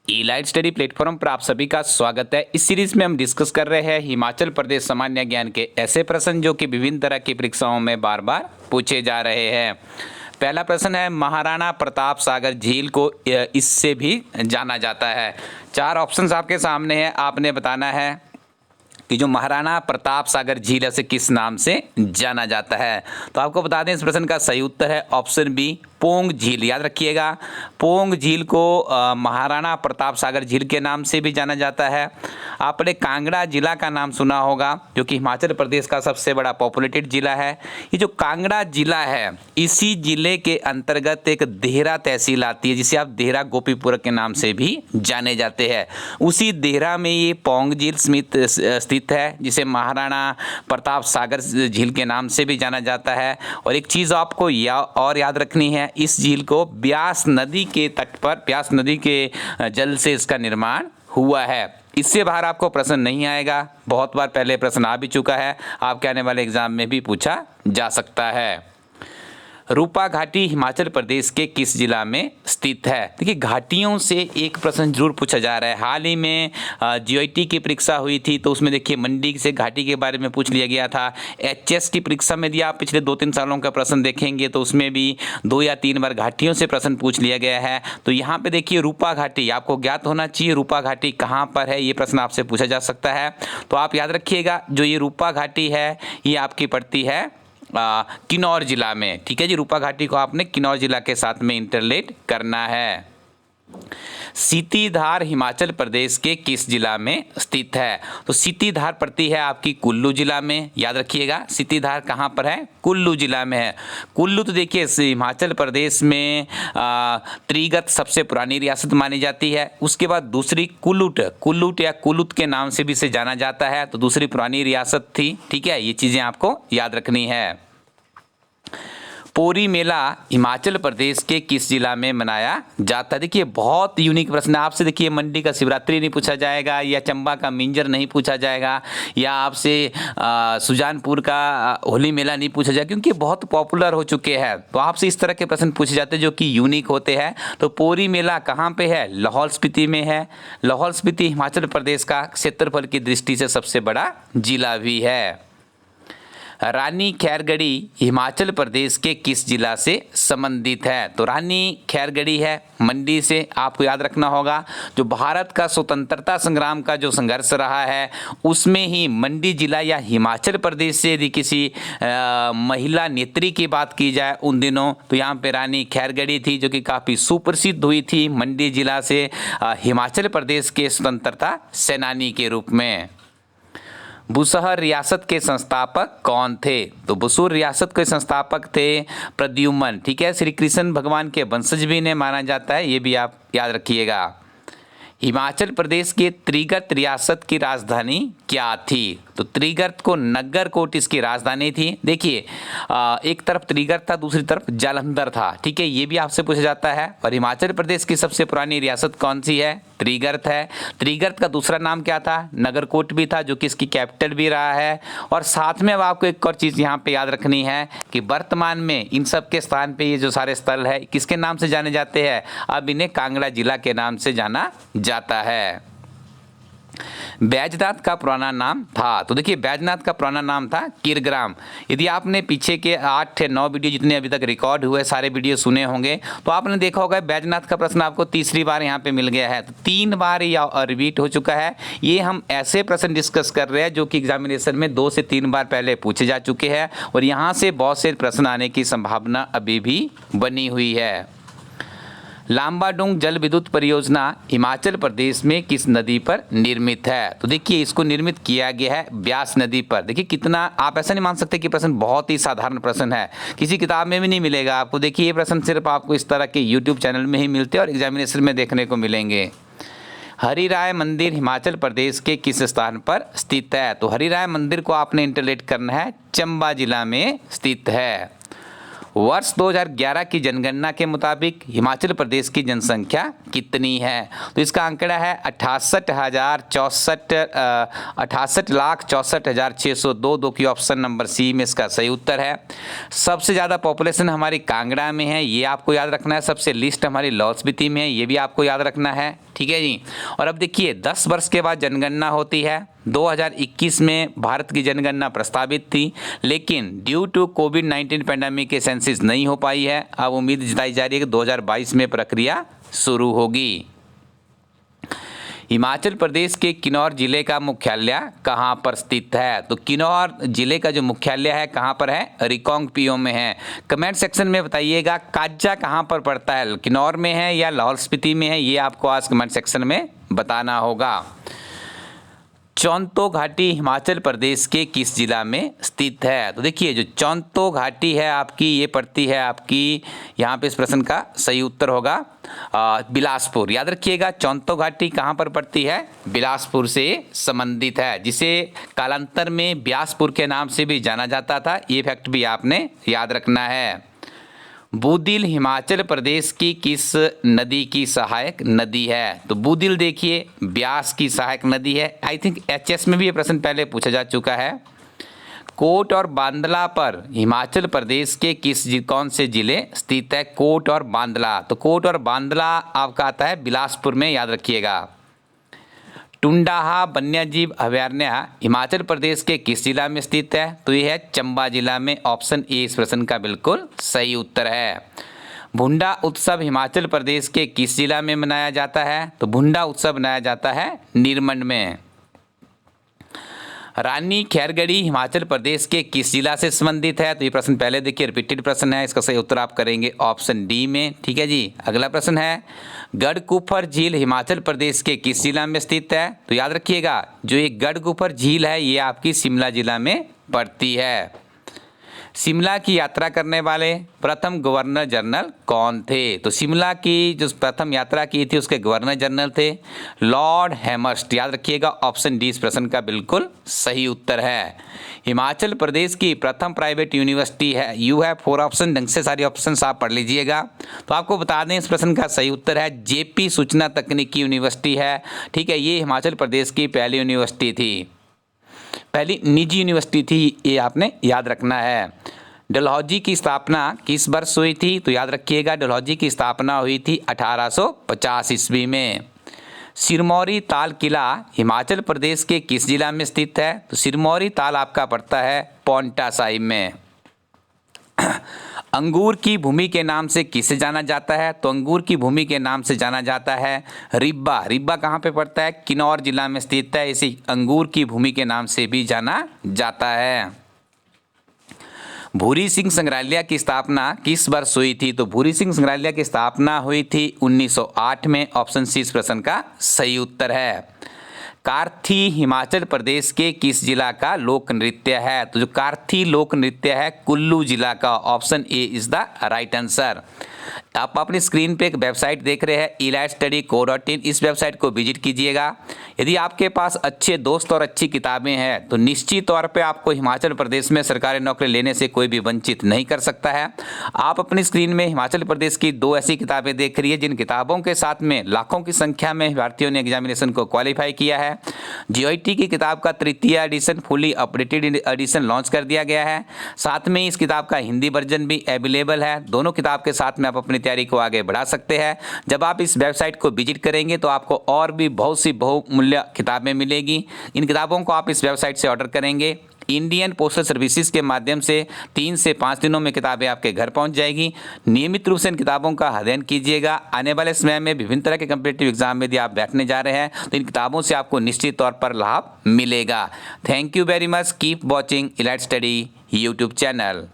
ई-लाइट study platform पर आप सभी का स्वागत है। इस सीरीज में हम डिस्कस कर रहे हैं हिमाचल प्रदेश सामान्य ज्ञान के ऐसे प्रश्न जो कि विभिन्न तरह की परीक्षाओं में बार बार पूछे जा रहे हैं। पहला प्रश्न है, महाराणा प्रताप सागर झील को इससे भी जाना जाता है। चार ऑप्शंस आपके सामने हैं, आपने बताना है कि जो महाराणा प्रताप सागर झील है उसे किस नाम से जाना जाता है। तो आपको बता दें इस प्रश्न का सही उत्तर है ऑप्शन बी, पोंग झील। याद रखिएगा, पोंग झील को महाराणा प्रताप सागर झील के नाम से भी जाना जाता है। आपने कांगड़ा जिला का नाम सुना होगा जो कि हिमाचल प्रदेश का सबसे बड़ा पॉपुलेटेड जिला है। ये जो कांगड़ा जिला है इसी जिले के अंतर्गत एक देहरा तहसील आती है जिसे आप देहरा गोपीपुर के नाम से भी जाने जाते हैं। उसी देहरा में ये पोंग झील स्थित है जिसे महाराणा प्रताप सागर झील के नाम से भी जाना जाता है। और एक चीज़ आपको और याद रखनी है, इस झील को ब्यास नदी के तट पर, ब्यास नदी के जल से इसका निर्माण हुआ है। इससे बाहर आपको प्रश्न नहीं आएगा। बहुत बार पहले प्रश्न आ भी चुका है, आपके आने वाले एग्जाम में भी पूछा जा सकता है। रूपा घाटी हिमाचल प्रदेश के किस जिला में स्थित है? देखिए, घाटियों से एक प्रश्न जरूर पूछा जा रहा है। हाल ही में जीआईटी की परीक्षा हुई थी तो उसमें देखिए मंडी से घाटी के बारे में पूछ लिया गया था। एचएस की परीक्षा में यदि आप पिछले 2-3 सालों का प्रश्न देखेंगे तो उसमें भी 2 या 3 बार घाटियों से प्रश्न पूछ लिया गया है। तो यहाँ पे देखिए रूपा घाटी आपको ज्ञात होना चाहिए। रूपा घाटी कहाँ पर है, ये प्रश्न आपसे पूछा जा सकता है। तो आप याद रखिएगा, जो ये रूपा घाटी है ये आपकी पड़ती है किन्नौर जिला में। ठीक है जी, रूपा घाटी को आपने किन्नौर जिला के साथ में इंटरलेट करना है। सीतीधार हिमाचल प्रदेश के किस जिला में स्थित है? तो सीतीधार पड़ती है आपकी कुल्लू जिला में। याद रखिएगा, सीतीधार कहाँ पर है? कुल्लू जिला में है। कुल्लू तो देखिए हिमाचल प्रदेश में त्रिगत सबसे पुरानी रियासत मानी जाती है। उसके बाद दूसरी कुल्लूट या कुलुत के नाम से भी इसे जाना जाता है, तो दूसरी पुरानी रियासत थी। ठीक है, ये चीज़ें आपको याद रखनी है। पोरी मेला हिमाचल प्रदेश के किस जिला में मनाया जाता है? देखिए बहुत यूनिक प्रश्न है। आपसे देखिए मंडी का शिवरात्रि नहीं पूछा जाएगा, या चंबा का मिंजर नहीं पूछा जाएगा, या आपसे सुजानपुर का होली मेला नहीं पूछा जाएगा, क्योंकि बहुत पॉपुलर हो चुके हैं। तो आपसे इस तरह के प्रश्न पूछे जाते हैं जो कि यूनिक होते हैं। तो पोरी मेला कहाँ पे है? लाहौल स्पीति में है। लाहौल स्पीति हिमाचल प्रदेश का क्षेत्रफल की दृष्टि से सबसे बड़ा जिला भी है। रानी खैरगढ़ी हिमाचल प्रदेश के किस जिला से संबंधित है? तो रानी खैरगढ़ी है मंडी से। आपको याद रखना होगा, जो भारत का स्वतंत्रता संग्राम का जो संघर्ष रहा है उसमें ही मंडी जिला या हिमाचल प्रदेश से यदि किसी महिला नेत्री की बात की जाए उन दिनों, तो यहाँ पे रानी खैरगढ़ी थी जो कि काफ़ी सुप्रसिद्ध हुई थी मंडी जिला से हिमाचल प्रदेश के स्वतंत्रता सेनानी के रूप में। बुसहर रियासत के संस्थापक कौन थे? तो बुसहर रियासत के संस्थापक थे प्रद्युम्न। ठीक है, श्री कृष्ण भगवान के वंशज भी इन्हें माना जाता है, ये भी आप याद रखिएगा। हिमाचल प्रदेश के त्रिगत रियासत की राजधानी क्या थी? तो त्रिगत को नगरकोट इसकी राजधानी थी। देखिए एक तरफ त्रिगत था, दूसरी तरफ जालंधर था। ठीक है, ये भी आपसे पूछा जाता है। और हिमाचल प्रदेश की सबसे पुरानी रियासत कौन सी है? त्रिगत है। त्रिगत का दूसरा नाम क्या था? नगरकोट भी था, जो कि इसकी कैपिटल भी रहा है। और साथ में अब आपको एक और चीज़ यहाँ पे याद रखनी है कि वर्तमान में इन सब के स्थान पे ये जो सारे स्थल है किसके नाम से जाने जाते हैं? अब इन्हें कांगड़ा जिला के नाम से जाना जाता है। बैजनाथ का पुराना नाम था? तो देखिए बैजनाथ का पुराना नाम था किरग्राम। यदि आपने पीछे के 8-9 वीडियो जितने अभी तक रिकॉर्ड हुए सारे वीडियो सुने होंगे तो आपने देखा होगा बैजनाथ का प्रश्न आपको तीसरी बार यहाँ पे मिल गया है। तो 3 बार या रिपीट हो चुका है। ये हम ऐसे प्रश्न डिस्कस कर रहे हैं जो कि एग्जामिनेशन में 2 से 3 बार पहले पूछे जा चुके हैं और यहाँ से बहुत से प्रश्न आने की संभावना अभी भी बनी हुई है। लांबाडुंग जल विद्युत परियोजना हिमाचल प्रदेश में किस नदी पर निर्मित है? तो देखिए इसको निर्मित किया गया है ब्यास नदी पर। देखिए कितना, आप ऐसा नहीं मान सकते कि प्रश्न बहुत ही साधारण प्रश्न है, किसी किताब में भी नहीं मिलेगा आपको। देखिए ये प्रश्न सिर्फ आपको इस तरह के यूट्यूब चैनल में ही मिलते हैं और एग्जामिनेशन में देखने को मिलेंगे। हरिराय मंदिर हिमाचल प्रदेश के किस स्थान पर स्थित है? तो हरिराय मंदिर को आपने इंटरलेट करना है, चंबा जिला में स्थित है। वर्ष 2011 की जनगणना के मुताबिक हिमाचल प्रदेश की जनसंख्या कितनी है? तो इसका आंकड़ा है 68,64,602। दो की ऑप्शन नंबर सी में इसका सही उत्तर है। सबसे ज़्यादा पॉपुलेशन हमारी कांगड़ा में है, ये आपको याद रखना है। सबसे लिस्ट हमारी लाहौल स्पीति में है, ये भी आपको याद रखना है। ठीक है जी। और अब देखिए 10 वर्ष के बाद जनगणना होती है। 2021 में भारत की जनगणना प्रस्तावित थी, लेकिन ड्यू टू कोविड-19 पैंडेमिक के सेंसस नहीं हो पाई है। अब उम्मीद जताई जा रही है कि 2022 में प्रक्रिया शुरू होगी। हिमाचल प्रदेश के किन्नौर जिले का मुख्यालय कहाँ पर स्थित है? तो किन्नौर जिले का जो मुख्यालय है कहाँ पर है? रिकांगपिओ में है। कमेंट सेक्शन में बताइएगा काजा कहाँ पर पड़ता है, किन्नौर में है या लाहौल स्पीति में है, ये आपको आज कमेंट सेक्शन में बताना होगा। चौंतो घाटी हिमाचल प्रदेश के किस जिला में स्थित है? तो देखिए जो चौंतो घाटी है आपकी, ये पड़ती है आपकी, यहाँ पे इस प्रश्न का सही उत्तर होगा बिलासपुर। याद रखिएगा चौंतो घाटी कहाँ पर पड़ती है? बिलासपुर से संबंधित है, जिसे कालांतर में ब्यासपुर के नाम से भी जाना जाता था। ये फैक्ट भी आपने याद रखना है। बूदिल हिमाचल प्रदेश की किस नदी की सहायक नदी है? तो बूदिल देखिए ब्यास की सहायक नदी है। आई थिंक एचएस में भी ये प्रश्न पहले पूछा जा चुका है। कोट और बांदला पर हिमाचल प्रदेश के कौन से जिले स्थित है? कोट और बांदला, तो कोट और बांदला आपका आता है बिलासपुर में, याद रखिएगा। टुंडाहा वन्यजीव अभयारण्य हिमाचल प्रदेश के किस जिला में स्थित है? तो यह है चंबा जिला में। ऑप्शन ए इस प्रश्न का बिल्कुल सही उत्तर है। भुंडा उत्सव हिमाचल प्रदेश के किस जिला में मनाया जाता है? तो भुंडा उत्सव मनाया जाता है नीरमंड में। रानी खैरगढ़ी हिमाचल प्रदेश के किस जिला से संबंधित है? तो ये प्रश्न पहले देखिए रिपीटेड प्रश्न है, इसका सही उत्तर आप करेंगे ऑप्शन डी में। ठीक है जी। अगला प्रश्न है गढ़कुफर झील हिमाचल प्रदेश के किस जिला में स्थित है? तो याद रखिएगा जो ये गढ़कुफर झील है ये आपकी शिमला जिला में पड़ती है। शिमला की यात्रा करने वाले प्रथम गवर्नर जनरल कौन थे? तो शिमला की जो प्रथम यात्रा की थी उसके गवर्नर जनरल थे लॉर्ड हैमर्स्ट। याद रखिएगा ऑप्शन डी इस प्रश्न का बिल्कुल सही उत्तर है। हिमाचल प्रदेश की प्रथम प्राइवेट यूनिवर्सिटी है। यू है 4 ऑप्शन, ढंग से सारी ऑप्शन आप पढ़ लीजिएगा। तो आपको बता दें इस प्रश्न का सही उत्तर है जेपी सूचना तकनीकी यूनिवर्सिटी है। ठीक है, ये हिमाचल प्रदेश की पहली यूनिवर्सिटी थी, पहली निजी यूनिवर्सिटी थी, ये आपने याद रखना है। डलहौजी की स्थापना किस वर्ष हुई थी? तो याद रखिएगा डलहौजी की स्थापना हुई थी 1850 ईस्वी में। सिरमौरी ताल किला हिमाचल प्रदेश के किस जिला में स्थित है? तो सिरमौरी ताल आपका पड़ता है पांवटा साहिब में। अंगूर की भूमि के नाम से किसे जाना जाता है? तो अंगूर की भूमि के नाम से जाना जाता है रिब्बा। रिब्बा कहाँ पे पड़ता है? किन्नौर जिला में स्थित है। इसे अंगूर की भूमि के नाम से भी जाना जाता है। भूरी सिंह संग्रहालय की स्थापना किस वर्ष हुई थी? तो भूरी सिंह संग्रहालय की स्थापना हुई थी 1908 में। ऑप्शन सी इस प्रश्न का सही उत्तर है। कार्थी हिमाचल प्रदेश के किस जिला का लोक नृत्य है? तो जो कार्थी लोक नृत्य है कुल्लू जिला का। Option A is the right answer. आप अपनी स्क्रीन पे एक वेबसाइट देख रहे हैं elitestudy.co.in, इस वेबसाइट को विजिट कीजिएगा। यदि आपके पास अच्छे दोस्त और अच्छी किताबें हैं तो निश्चित तौर पे आपको हिमाचल प्रदेश में सरकारी नौकरी लेने से कोई भी वंचित नहीं कर सकता है। आप अपनी स्क्रीन में हिमाचल प्रदेश की 2 ऐसी किताबें देख रही है जिन किताबों के साथ में लाखों की संख्या में भारतीयों ने एग्जामिनेशन को क्वालिफाई किया है। GOT की किताब का 3य edition fully updated edition launch कर दिया गया है। साथ में इस किताब का हिंदी वर्जन भी अवेलेबल है। दोनों किताब के साथ में आप अपनी तैयारी को आगे बढ़ा सकते हैं। जब आप इस वेबसाइट को विजिट करेंगे तो आपको और भी बहुत सी बहुमूल्य किताबें मिलेगी। इन किताबों को आप इस वेबसाइट से ऑर्डर करेंगे, इंडियन पोस्टल सर्विसेज के माध्यम से 3 से 5 दिनों में किताबें आपके घर पहुंच जाएगी। नियमित रूप से इन किताबों का अध्ययन कीजिएगा। आने वाले समय में विभिन्न तरह के कॉम्पिटिटिव एग्जाम में यदि आप बैठने जा रहे हैं तो इन किताबों से आपको निश्चित तौर पर लाभ मिलेगा। Thank you very much. Keep watching Elite Study YouTube channel.